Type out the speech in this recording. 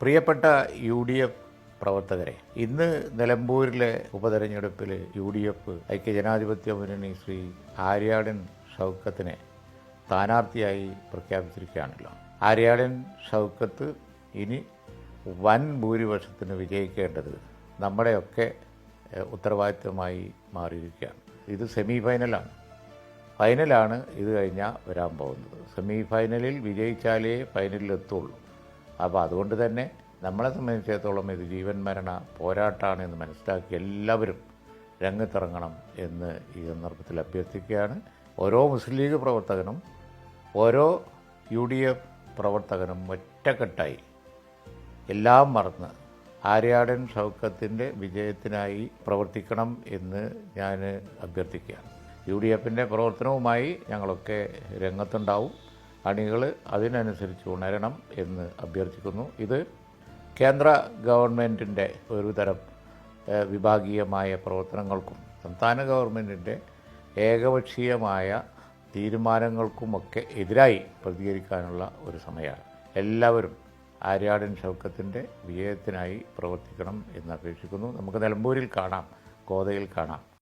പ്രിയപ്പെട്ട UDF പ്രവർത്തകരെ, ഇന്ന് നിലമ്പൂരിലെ ഉപതെരഞ്ഞെടുപ്പിൽ UDF ഐക്യജനാധിപത്യ മുന്നണി ശ്രീ ആര്യാടൻ ഷൗക്കത്തിനെ സ്ഥാനാർത്ഥിയായി പ്രഖ്യാപിച്ചിരിക്കുകയാണല്ലോ. ആര്യാടൻ ഷൗക്കത്ത് ഇനി വൻ ഭൂരിപക്ഷത്തിന് വിജയിക്കേണ്ടത് നമ്മുടെയൊക്കെ ഉത്തരവാദിത്വമായി മാറിയിരിക്കുകയാണ്. ഇത് സെമി ഫൈനലാണ്. ഫൈനലാണ് ഇത് കഴിഞ്ഞാൽ വരാൻ പോകുന്നത്. സെമി ഫൈനലിൽ വിജയിച്ചാലേ ഫൈനലിലെത്തുള്ളൂ. അപ്പോൾ അതുകൊണ്ട് തന്നെ നമ്മളെ സംബന്ധിച്ചിടത്തോളം ഇത് ജീവൻ മരണ പോരാട്ടമാണ് എന്ന് മനസ്സിലാക്കി എല്ലാവരും രംഗത്തിറങ്ങണം എന്ന് ഈ സന്ദർഭത്തിൽ അഭ്യർത്ഥിക്കുകയാണ്. ഓരോ മുസ്ലിം ലീഗ് പ്രവർത്തകനും ഓരോ UDF പ്രവർത്തകനും ഒറ്റക്കെട്ടായി എല്ലാം മറന്ന് ആര്യാടൻ ഷൗക്കത്തിൻ്റെ വിജയത്തിനായി പ്രവർത്തിക്കണം എന്ന് ഞാൻ അഭ്യർത്ഥിക്കുകയാണ്. UDFൻ്റെ പ്രവർത്തനവുമായി ഞങ്ങളൊക്കെ രംഗത്തുണ്ടാവും. അണികൾ അതിനനുസരിച്ച് ഉണരണം എന്ന് അഭ്യർത്ഥിക്കുന്നു. ഇത് കേന്ദ്ര ഗവൺമെൻറ്റിൻ്റെ ഒരു തരം വിഭാഗീയമായ പ്രവർത്തനങ്ങൾക്കും സംസ്ഥാന ഗവൺമെൻറ്റിൻ്റെ ഏകപക്ഷീയമായ തീരുമാനങ്ങൾക്കുമൊക്കെ എതിരായി പ്രതികരിക്കാനുള്ള ഒരു സമയമാണ്. എല്ലാവരും ആര്യാടൻ ഷൗക്കത്തിൻ്റെ വിജയത്തിനായി പ്രവർത്തിക്കണം എന്ന് അപേക്ഷിക്കുന്നു. നമുക്ക് നിലമ്പൂരിൽ കാണാം, കോതയിൽ കാണാം.